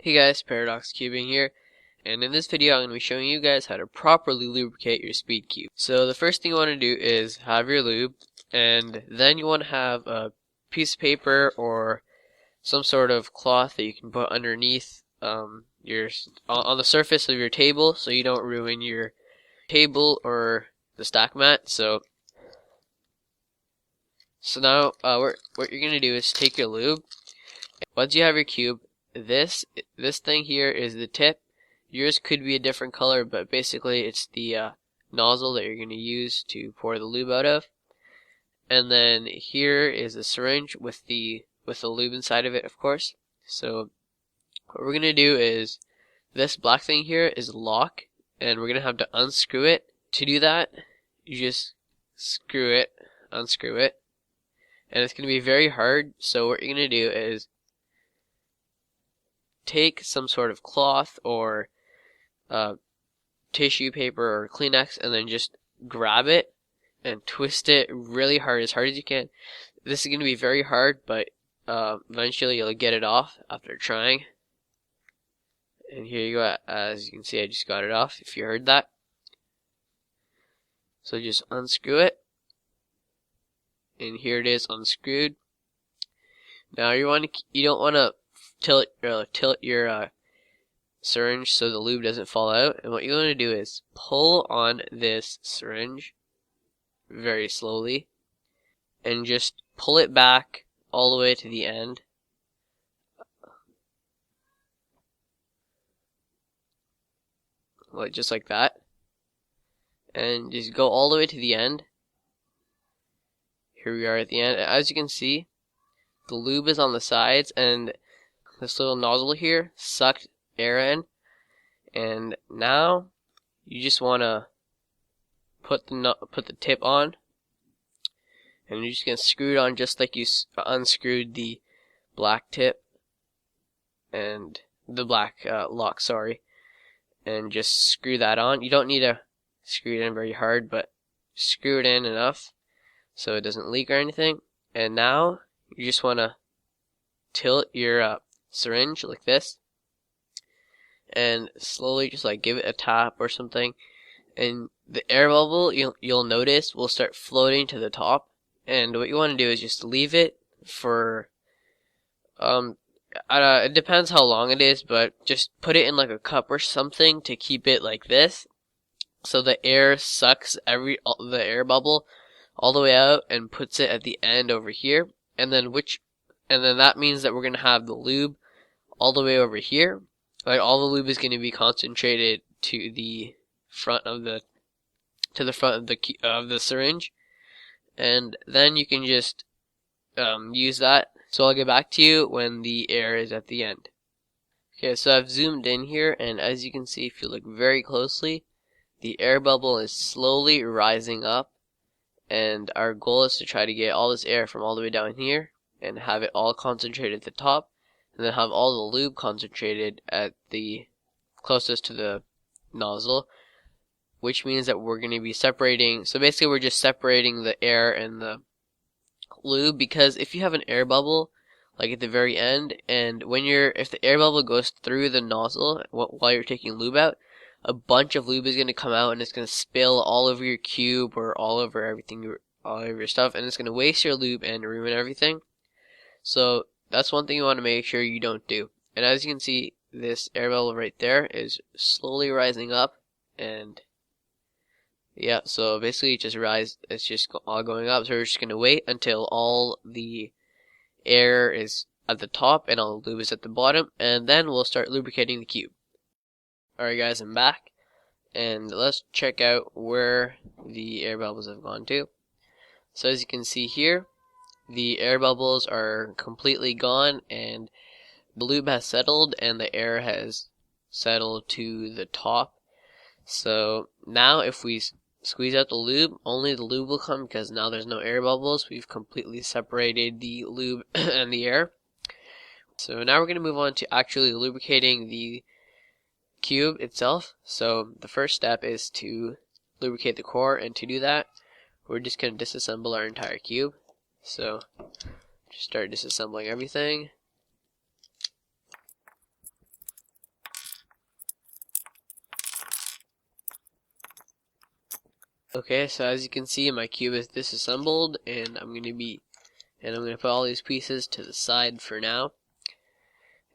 Hey guys, Paradox Cubing here, and in this video I'm going to be showing you guys how to properly lubricate your speed cube. So the first thing you want to do is have your lube, and then you want to have a piece of paper or some sort of cloth that you can put underneath on the surface of your table so you don't ruin your table or the stack mat. So now what you're going to do is take your lube. Once you have your cube, this thing here is the tip. Yours could be a different color, but basically it's the nozzle that you're going to use to pour the lube out of. And then here is the syringe with the lube inside of it, of course. So what we're going to do is, this black thing here is a lock, and we're going to have to unscrew it. To do that, you just unscrew it, and it's going to be very hard. So what you're going to do is take some sort of cloth or tissue paper or Kleenex, and then just grab it and twist it really hard, as hard as you can. This is going to be very hard, but eventually you'll get it off after trying. And here you go. As you can see, I just got it off, if you heard that. So just unscrew it, and here it is unscrewed. Now you don't want to tilt your syringe so the lube doesn't fall out, and what you want to do is pull on this syringe very slowly and just pull it back all the way to the end. Just like that, and just go all the way to the end. Here we are at the end. As you can see, the lube is on the sides, and this little nozzle here sucked air in, and now you just want to put the tip on, and you're just going to screw it on just like you unscrewed the black tip and the black lock, sorry, and just screw that on. You don't need to screw it in very hard, but screw it in enough so it doesn't leak or anything. And now you just want to tilt your syringe like this, and slowly just like give it a tap or something, and the air bubble you'll notice will start floating to the top. And what you want to do is just leave it for it depends how long it is, but just put it in like a cup or something to keep it like this, so the air sucks the air bubble all the way out and puts it at the end over here. And then that means that we're gonna have the lube all the way over here. Like, all the lube is gonna be concentrated to the front of the syringe, and then you can just use that. So I'll get back to you when the air is at the end. Okay, so I've zoomed in here, and as you can see, if you look very closely, the air bubble is slowly rising up, and our goal is to try to get all this air from all the way down here and have it all concentrated at the top, and then have all the lube concentrated at the closest to the nozzle, which means that we're going to be separating. So basically we're just separating the air and the lube, because if you have an air bubble like at the very end, and if the air bubble goes through the nozzle while you're taking lube out, a bunch of lube is going to come out, and it's going to spill all over your cube or all over everything, all over your stuff, and it's going to waste your lube and ruin everything. So that's one thing you want to make sure you don't do. And as you can see, this air bubble right there is slowly rising up, and yeah, so basically it's just all going up. So we're just going to wait until all the air is at the top and all the lube is at the bottom, and then we'll start lubricating the cube. Alright guys, I'm back, and let's check out where the air bubbles have gone to. So as you can see here, the air bubbles are completely gone, and the lube has settled, and the air has settled to the top. So now if we squeeze out the lube, only the lube will come, because now there's no air bubbles. We've completely separated the lube and the air. So now we're going to move on to actually lubricating the cube itself. So the first step is to lubricate the core, and to do that, we're just going to disassemble our entire cube. So just start disassembling everything. Okay, so as you can see, my cube is disassembled, and I'm gonna put all these pieces to the side for now.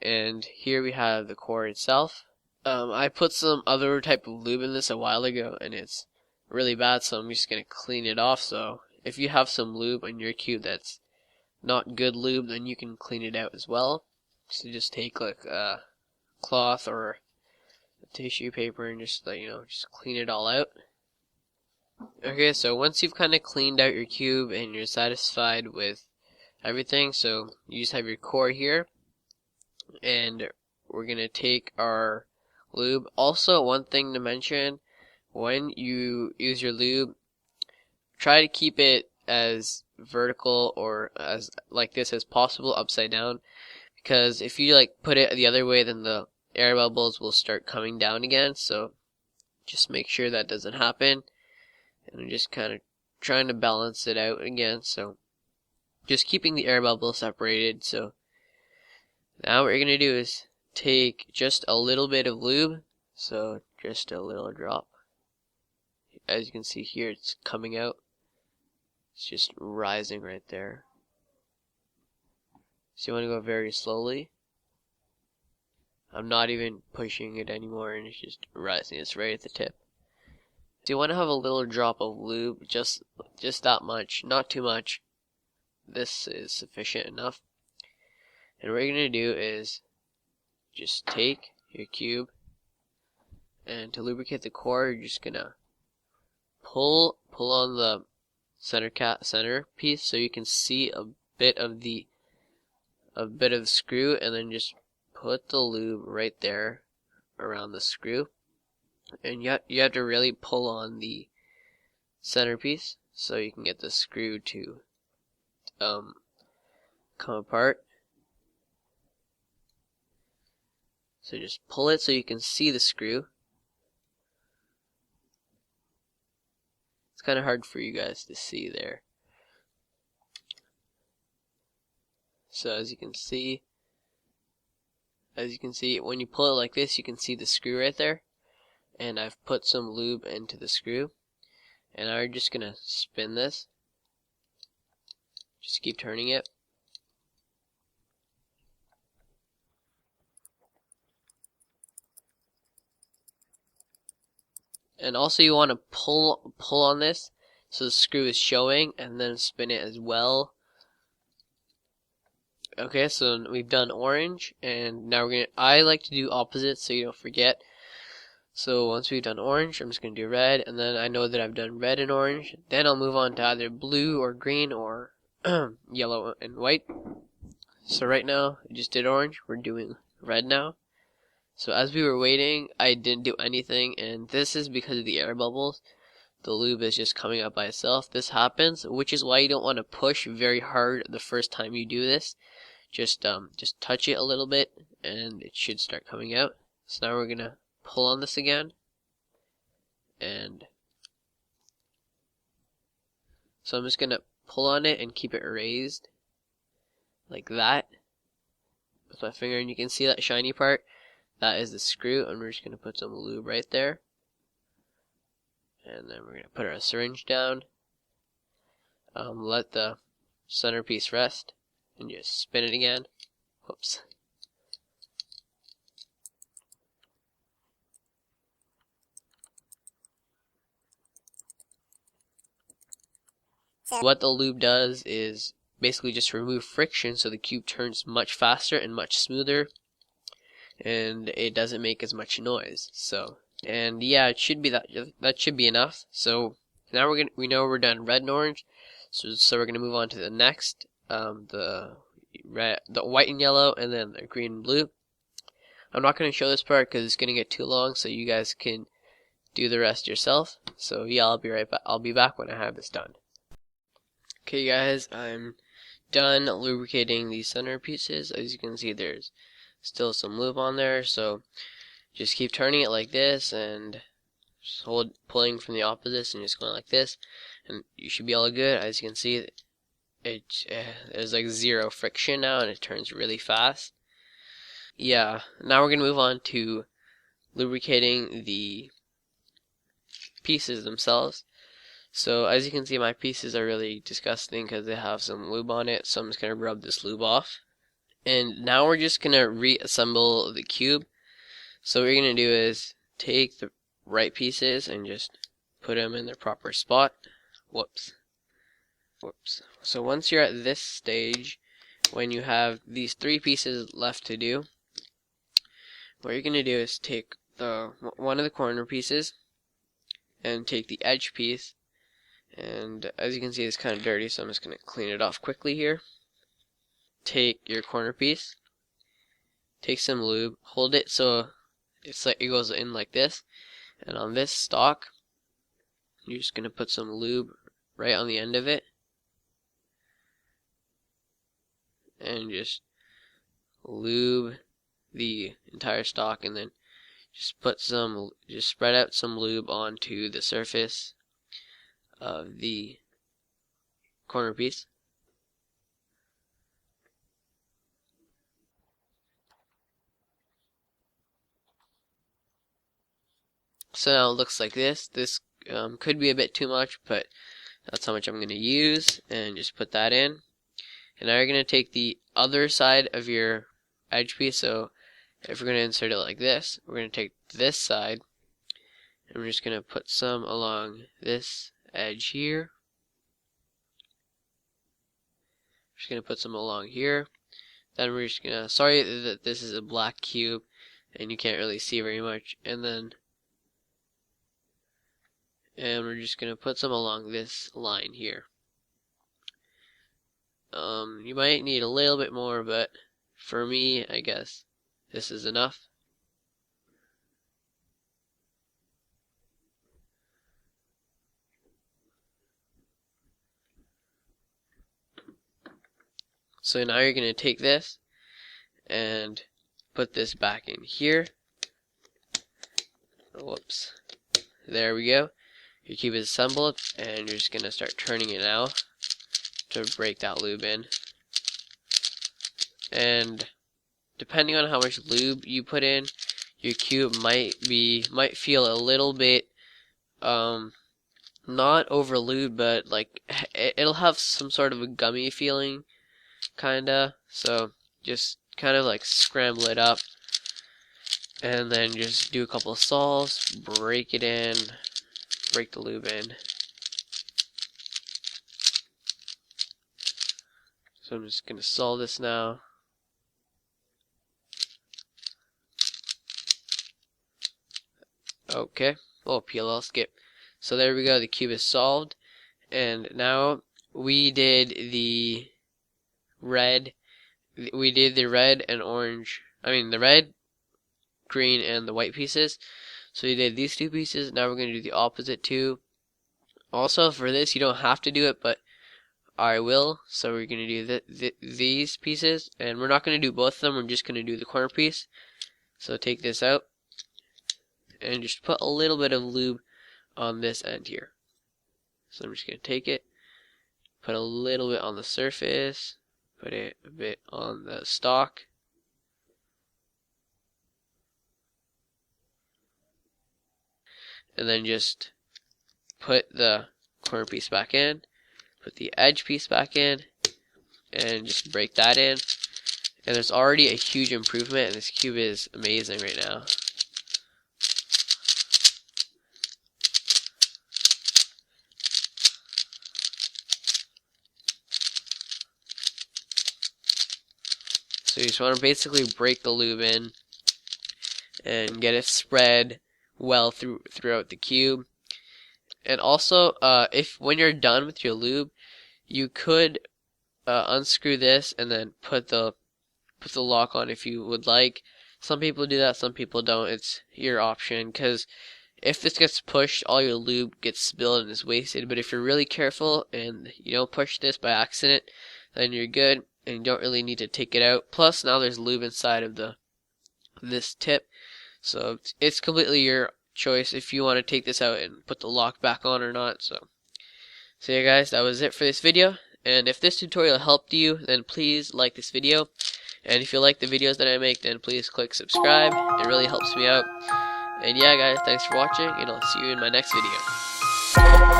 And here we have the core itself. I put some other type of lube in this a while ago, and it's really bad, so I'm just gonna clean it off. So if you have some lube on your cube that's not good lube, then you can clean it out as well. So just take like a cloth or a tissue paper and just just clean it all out. Okay, so once you've kind of cleaned out your cube and you're satisfied with everything, so you just have your core here, and we're gonna take our lube. Also, one thing to mention, when you use your lube, try to keep it as vertical or as like this as possible, upside down, because if you like put it the other way, then the air bubbles will start coming down again. So just make sure that doesn't happen. And I'm just kind of trying to balance it out again, so just keeping the air bubbles separated. So now what you're gonna do is take just a little bit of lube, so just a little drop. As you can see here, it's coming out. It's just rising right there. So you want to go very slowly. I'm not even pushing it anymore, and it's just rising. It's right at the tip. So you want to have a little drop of lube, just that much, not too much. This is sufficient enough. And what you're going to do is just take your cube, and to lubricate the core, you're just going to pull on the center piece so you can see a bit of the screw, and then just put the lube right there around the screw. And you have to really pull on the centerpiece so you can get the screw to come apart. So just pull it so you can see the screw. It's kind of hard for you guys to see there. So as you can see, when you pull it like this, you can see the screw right there. And I've put some lube into the screw, and I'm just gonna spin this. Just keep turning it. And also you want to pull on this so the screw is showing, and then spin it as well. Okay, so we've done orange, and now I like to do opposite so you don't forget. So once we've done orange, I'm just going to do red, and then I know that I've done red and orange. Then I'll move on to either blue or green or yellow and white. So right now, I just did orange. We're doing red now. So as we were waiting, I didn't do anything, and this is because of the air bubbles. The lube is just coming up by itself. This happens, which is why you don't want to push very hard the first time you do this. Just touch it a little bit, and it should start coming out. So now we're going to pull on this again, and so I'm just gonna pull on it and keep it raised like that with my finger, and you can see that shiny part. That is the screw, and we're just gonna put some lube right there, and then we're gonna put our syringe down, let the centerpiece rest, and just spin it again. Whoops. What the lube does is basically just remove friction, so the cube turns much faster and much smoother, and it doesn't make as much noise. So, and yeah, it should be that should be enough. So now we know we're done red and orange. So we're gonna move on to the next, the white and yellow, and then the green and blue. I'm not gonna show this part because it's gonna get too long, so you guys can do the rest yourself. So yeah, I'll be right back. I'll be back when I have this done. Okay guys, I'm done lubricating these center pieces. As you can see, there's still some lube on there, so just keep turning it like this, and just pulling from the opposites, and just going like this, and you should be all good. As you can see, there's like zero friction now, and it turns really fast. Yeah, now we're gonna move on to lubricating the pieces themselves. So as you can see, my pieces are really disgusting because they have some lube on it, so I'm just going to rub this lube off. And now we're just going to reassemble the cube. So what you're going to do is take the right pieces and just put them in their proper spot. Whoops. So once you're at this stage, when you have these 3 pieces left to do, what you're going to do is take one of the corner pieces and take the edge piece. And as you can see, it's kind of dirty, so I'm just going to clean it off quickly here. Take your corner piece, take some lube, hold it so it's like it goes in like this, and on this stock, you're just going to put some lube right on the end of it, and just lube the entire stock, and then just spread out some lube onto the surface of the corner piece. So now it looks like this. This could be a bit too much, but that's how much I'm going to use, and just put that in. And now you're going to take the other side of your edge piece. So if we're going to insert it like this, we're going to take this side, and we're just going to put some along this edge here. Just going to put some along here. Then we're just going to, sorry that this is a black cube and you can't really see very much, and we're just going to put some along this line here. You might need a little bit more, but for me, I guess this is enough. So now you're going to take this and put this back in here. Whoops. There we go. Your cube is assembled, and you're just going to start turning it now to break that lube in. And depending on how much lube you put in, your cube might feel a little bit not over lubed, but like it'll have some sort of a gummy feeling, kinda. So just kind of like scramble it up, and then just do a couple of solves, break it in, break the lube in. So I'm just gonna solve this now. Okay. Oh, PLL skip. So there we go. The cube is solved, and now we did the red. We did the red and orange. I mean the red, green, and the white pieces. So we did these 2 pieces. Now we're going to do the opposite 2. Also, for this, you don't have to do it, but I will. So we're going to do these pieces, and we're not going to do both of them. We're just going to do the corner piece. So take this out, and just put a little bit of lube on this end here. So I'm just going to take it, put a little bit on the surface, put it a bit on the stock. And then just put the corner piece back in, put the edge piece back in, and just break that in. And there's already a huge improvement, and this cube is amazing right now. So you just want to basically break the lube in and get it spread well throughout the cube. And also, when you're done with your lube, you could unscrew this and then put the lock on if you would like. Some people do that, some people don't. It's your option, because if this gets pushed, all your lube gets spilled and is wasted. But if you're really careful and you don't push this by accident, then you're good, and you don't really need to take it out. Plus, now there's lube inside of this tip, so it's completely your choice if you want to take this out and put the lock back on or not. So yeah guys, that was it for this video, and if this tutorial helped you, then please like this video, and if you like the videos that I make, then please click subscribe. It really helps me out. And yeah guys, thanks for watching, and I'll see you in my next video.